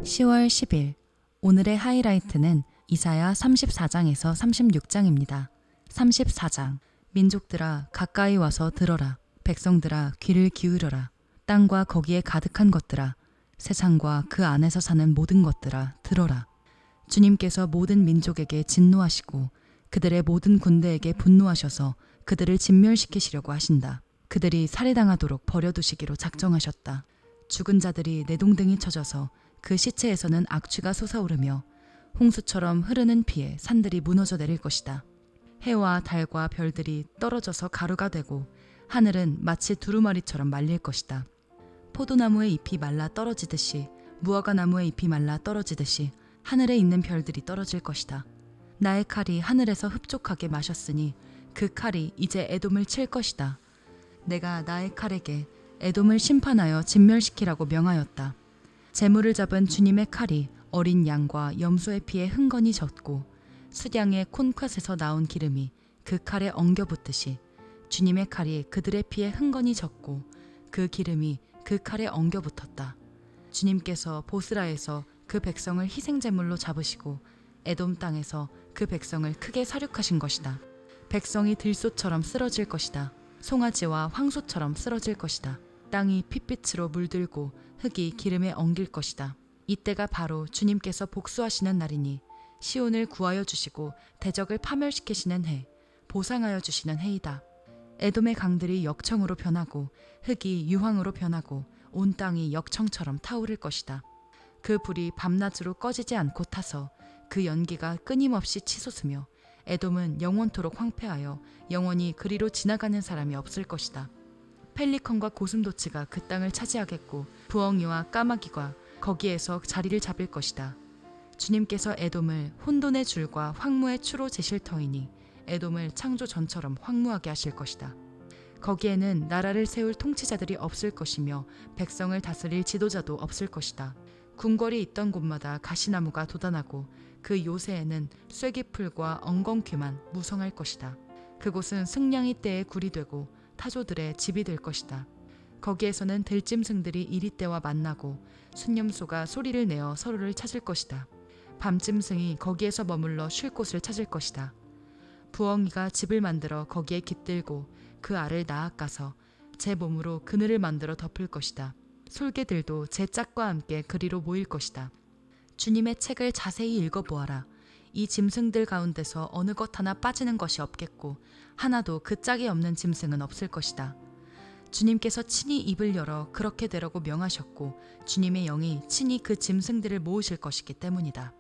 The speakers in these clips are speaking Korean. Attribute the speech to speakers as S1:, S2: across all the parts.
S1: (10월 10일) 오늘의 하이라이트는 이사야 34장에서 36장입니다. 34장. 민족들아 가까이 와서 들어라. 백성들아 귀를 기울여라. 땅과 거기에 가득한 것들아, 세상과 그 안에서 사는 모든 것들아 들어라. 주님께서 모든 민족에게 진노하시고 그들의 모든 군대에게 분노하셔서 그들을 진멸시키시려고 하신다. 그들이 살해당하도록 버려두시기로 작정하셨다. 죽은 자들이 내동댕이 쳐져서 그 시체에서는 악취가 솟아오르며 홍수처럼 흐르는 피에 산들이 무너져 내릴 것이다. 해와 달과 별들이 떨어져서 가루가 되고 하늘은 마치 두루마리처럼 말릴 것이다. 포도나무의 잎이 말라 떨어지듯이, 무화과나무의 잎이 말라 떨어지듯이 하늘에 있는 별들이 떨어질 것이다. 나의 칼이 하늘에서 흡족하게 마셨으니 그 칼이 이제 에돔을 칠 것이다. 내가 나의 칼에게 에돔을 심판하여 진멸시키라고 명하였다. 재물을 잡은 주님의 칼이 어린 양과 염소의 피에 흥건히 젖고 수량의 콘컷에서 나온 기름이 그 칼에 엉겨 붙듯이 주님의 칼이 그들의 피에 흥건히 젖고 그 기름이 그 칼에 엉겨 붙었다. 주님께서 보스라에서 그 백성을 희생제물로 잡으시고 에돔 땅에서 그 백성을 크게 사륙하신 것이다. 백성이 들소처럼 쓰러질 것이다. 송아지와 황소처럼 쓰러질 것이다. 땅이 핏빛으로 물들고 흙이 기름에 엉길 것이다. 이때가 바로 주님께서 복수하시는 날이니 시온을 구하여 주시고 대적을 파멸시키시는 해, 보상하여 주시는 해이다. 에돔의 강들이 역청으로 변하고 흙이 유황으로 변하고 온 땅이 역청처럼 타오를 것이다. 그 불이 밤낮으로 꺼지지 않고 타서 그 연기가 끊임없이 치솟으며 에돔은 영원토록 황폐하여 영원히 그리로 지나가는 사람이 없을 것이다. 펠리컨과 고슴도치가 그 땅을 차지하겠고 부엉이와 까마귀가 거기에서 자리를 잡을 것이다. 주님께서 에돔을 혼돈의 줄과 황무의 추로 재실 터이니 에돔을 창조 전처럼 황무하게 하실 것이다. 거기에는 나라를 세울 통치자들이 없을 것이며 백성을 다스릴 지도자도 없을 것이다. 궁궐이 있던 곳마다 가시나무가 돋아나고 그 요새에는 쐐기풀과 엉겅퀴만 무성할 것이다. 그곳은 승냥이 떼의 굴이 되고 타조들의 집이 될 것이다. 거기에서는 들짐승들이 이리떼와 만나고 순념소가 소리를 내어 서로를 찾을 것이다. 밤짐승이 거기에서 머물러 쉴 곳을 찾을 것이다. 부엉이가 집을 만들어 거기에 깃들고 그 알을 나아가서 제 몸으로 그늘을 만들어 덮을 것이다. 솔개들도 제 짝과 함께 그리로 모일 것이다. 주님의 책을 자세히 읽어보아라. 이 짐승들 가운데서 어느 것 하나 빠지는 것이 없겠고 하나도 그 짝이 없는 짐승은 없을 것이다. 주님께서 친히 입을 열어 그렇게 되라고 명하셨고 주님의 영이 친히 그 짐승들을 모으실 것이기 때문이다.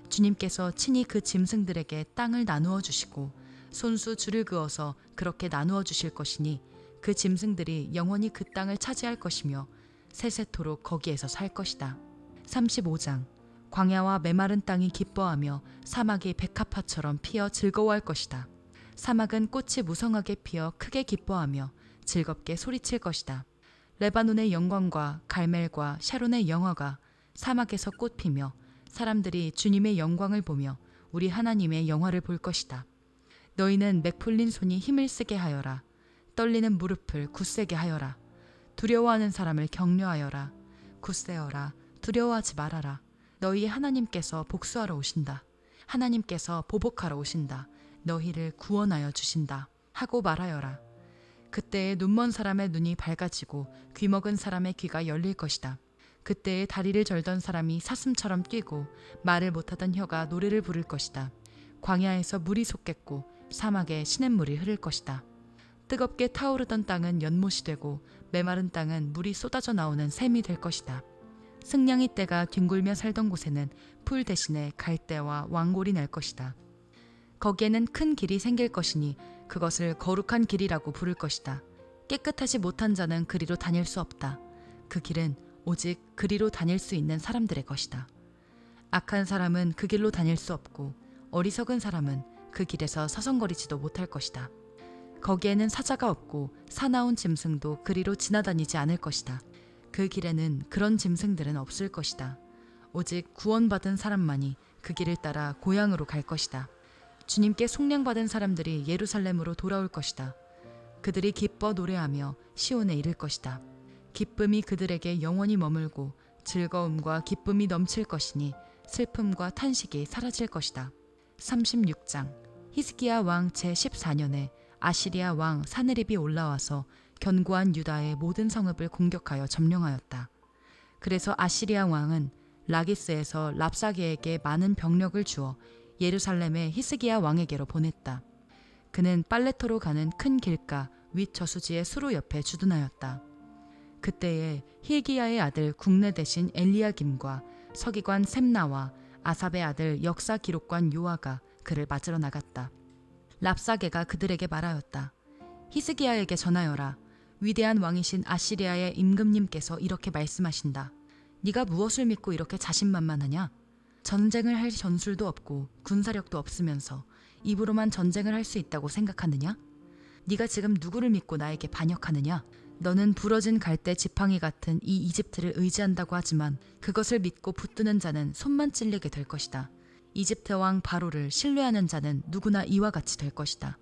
S1: 주님께서 친히 그 짐승들에게 땅을 나누어 주시고 손수 줄을 그어서 그렇게 나누어 주실 것이니 그 짐승들이 영원히 그 땅을 차지할 것이며 세세토록 거기에서 살 것이다. 35장. 광야와 메마른 땅이 기뻐하며 사막이 백합화처럼 피어 즐거워할 것이다. 사막은 꽃이 무성하게 피어 크게 기뻐하며 즐겁게 소리칠 것이다. 레바논의 영광과 갈멜과 샤론의 영화가 사막에서 꽃피며 사람들이 주님의 영광을 보며 우리 하나님의 영화를 볼 것이다. 너희는 맥풀린 손이 힘을 쓰게 하여라. 떨리는 무릎을 굳세게 하여라. 두려워하는 사람을 격려하여라. 굳세어라. 두려워하지 말아라. 너희 하나님께서 복수하러 오신다. 하나님께서 보복하러 오신다. 너희를 구원하여 주신다. 하고 말하여라. 그때에 눈먼 사람의 눈이 밝아지고 귀먹은 사람의 귀가 열릴 것이다. 그때에 다리를 절던 사람이 사슴처럼 뛰고 말을 못하던 혀가 노래를 부를 것이다. 광야에서 물이 솟겠고 사막에 시냇물이 흐를 것이다. 뜨겁게 타오르던 땅은 연못이 되고 메마른 땅은 물이 쏟아져 나오는 샘이 될 것이다. 승냥이 떼가 뒹굴며 살던 곳에는 풀 대신에 갈대와 왕골이 날 것이다. 거기에는 큰 길이 생길 것이니 그것을 거룩한 길이라고 부를 것이다. 깨끗하지 못한 자는 그리로 다닐 수 없다. 그 길은 오직 그리로 다닐 수 있는 사람들의 것이다. 악한 사람은 그 길로 다닐 수 없고 어리석은 사람은 그 길에서 서성거리지도 못할 것이다. 거기에는 사자가 없고 사나운 짐승도 그리로 지나다니지 않을 것이다. 그 길에는 그런 짐승들은 없을 것이다. 오직 구원받은 사람만이 그 길을 따라 고향으로 갈 것이다. 주님께 속량받은 사람들이 예루살렘으로 돌아올 것이다. 그들이 기뻐 노래하며 시온에 이를 것이다. 기쁨이 그들에게 영원히 머물고 즐거움과 기쁨이 넘칠 것이니 슬픔과 탄식이 사라질 것이다. 36장. 히스기야 왕 제14년에 아시리아 왕 사느립이 올라와서 견고한 유다의 모든 성읍을 공격하여 점령하였다. 그래서 아시리아 왕은 라기스에서 랍사게에게 많은 병력을 주어 예루살렘의 히스기야 왕에게로 보냈다. 그는 빨레토로 가는 큰 길가 윗 저수지의 수로 옆에 주둔하였다. 그때에 hil기야의 아들 국내 대신 엘리야김과 서기관 셈나와 아삽의 아들 역사 기록관 요아가 그를 맞으러 나갔다. 랍사게가 그들에게 말하였다. 히스기야에게 전하여라. 위대한 왕이신 아시리아의 임금님께서 이렇게 말씀하신다. 네가 무엇을 믿고 이렇게 자신만만하냐? 전쟁을 할 전술도 없고 군사력도 없으면서 입으로만 전쟁을 할 수 있다고 생각하느냐? 네가 지금 누구를 믿고 나에게 반역하느냐? 너는 부러진 갈대 지팡이 같은 이 이집트를 의지한다고 하지만 그것을 믿고 붙드는 자는 손만 찔리게 될 것이다. 이집트 왕 바로를 신뢰하는 자는 누구나 이와 같이 될 것이다.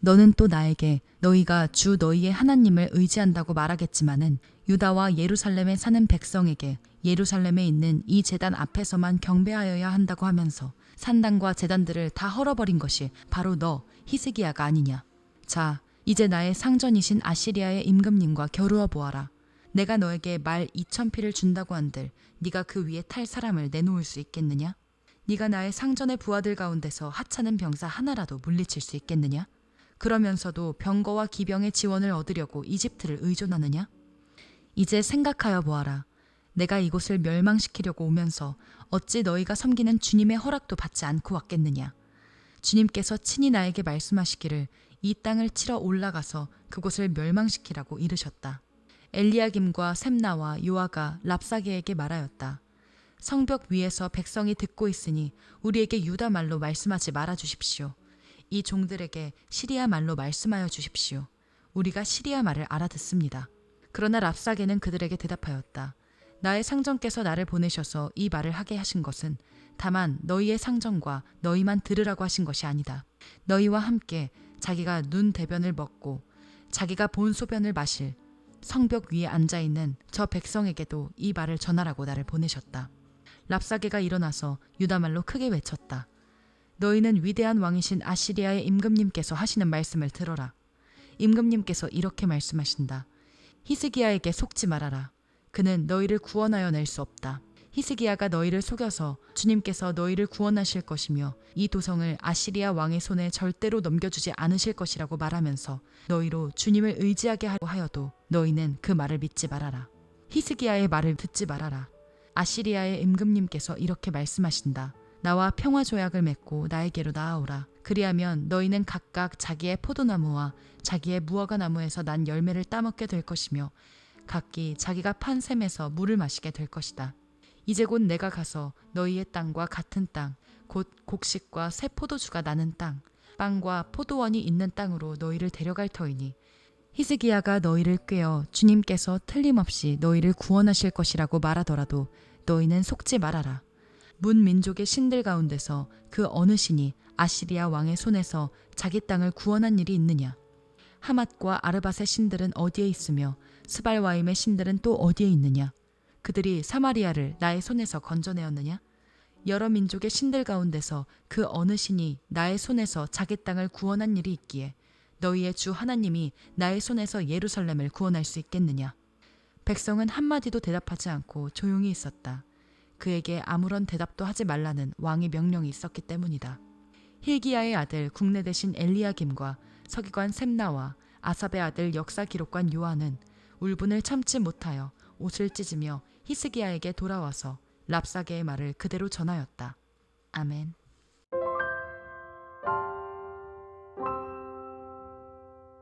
S1: 너는 또 나에게 너희가 주 너희의 하나님을 의지한다고 말하겠지만은 유다와 예루살렘에 사는 백성에게 예루살렘에 있는 이 제단 앞에서만 경배하여야 한다고 하면서 산당과 제단들을 다 헐어버린 것이 바로 너 히스기야가 아니냐. 자, 이제 나의 상전이신 아시리아의 임금님과 겨루어 보아라. 내가 너에게 말 2,000피를 준다고 한들 네가 그 위에 탈 사람을 내놓을 수 있겠느냐? 네가 나의 상전의 부하들 가운데서 하찮은 병사 하나라도 물리칠 수 있겠느냐? 그러면서도 병거와 기병의 지원을 얻으려고 이집트를 의존하느냐? 이제 생각하여 보아라. 내가 이곳을 멸망시키려고 오면서 어찌 너희가 섬기는 주님의 허락도 받지 않고 왔겠느냐? 주님께서 친히 나에게 말씀하시기를 이 땅을 치러 올라가서 그곳을 멸망시키라고 이르셨다. 엘리야김과 셈나와 요아가 랍사게에게 말하였다. 성벽 위에서 백성이 듣고 있으니 우리에게 유다 말로 말씀하지 말아 주십시오. 이 종들에게 시리아 말로 말씀하여 주십시오. 우리가 시리아 말을 알아듣습니다. 그러나 랍사게는 그들에게 대답하였다. 나의 상전께서 나를 보내셔서 이 말을 하게 하신 것은 다만 너희의 상전과 너희만 들으라고 하신 것이 아니다. 너희와 함께 자기가 눈 대변을 먹고 자기가 본 소변을 마실 성벽 위에 앉아있는 저 백성에게도 이 말을 전하라고 나를 보내셨다. 랍사게가 일어나서 유다말로 크게 외쳤다. 너희는 위대한 왕이신 아시리아의 임금님께서 하시는 말씀을 들어라. 임금님께서 이렇게 말씀하신다. 히스기야에게 속지 말아라. 그는 너희를 구원하여 낼 수 없다. 히스기야가 너희를 속여서 주님께서 너희를 구원하실 것이며 이 도성을 아시리아 왕의 손에 절대로 넘겨주지 않으실 것이라고 말하면서 너희로 주님을 의지하게 하려 하여도 너희는 그 말을 믿지 말아라. 히스기야의 말을 듣지 말아라. 아시리아의 임금님께서 이렇게 말씀하신다. 나와 평화조약을 맺고 나에게로 나아오라. 그리하면 너희는 각각 자기의 포도나무와 자기의 무화과 나무에서 난 열매를 따먹게 될 것이며 각기 자기가 판 샘에서 물을 마시게 될 것이다. 이제 곧 내가 가서 너희의 땅과 같은 땅, 곧 곡식과 새 포도주가 나는 땅, 빵과 포도원이 있는 땅으로 너희를 데려갈 터이니 히스기야가 너희를 꾀어 주님께서 틀림없이 너희를 구원하실 것이라고 말하더라도 너희는 속지 말아라. 문 민족의 신들 가운데서 그 어느 신이 아시리아 왕의 손에서 자기 땅을 구원한 일이 있느냐? 하맛과 아르밧의 신들은 어디에 있으며 스발와임의 신들은 또 어디에 있느냐? 그들이 사마리아를 나의 손에서 건져내었느냐? 여러 민족의 신들 가운데서 그 어느 신이 나의 손에서 자기 땅을 구원한 일이 있기에 너희의 주 하나님이 나의 손에서 예루살렘을 구원할 수 있겠느냐? 백성은 한마디도 대답하지 않고 조용히 있었다. 그에게 아무런 대답도 하지 말라는 왕의 명령이 있었기 때문이다. hil기야의 아들 국내 대신 엘리야김과 서기관 셈나와 아삽의 아들 역사 기록관 요한은 울분을 참지 못하여 옷을 찢으며 히스기야에게 돌아와서 랍사게의 말을 그대로 전하였다. 아멘.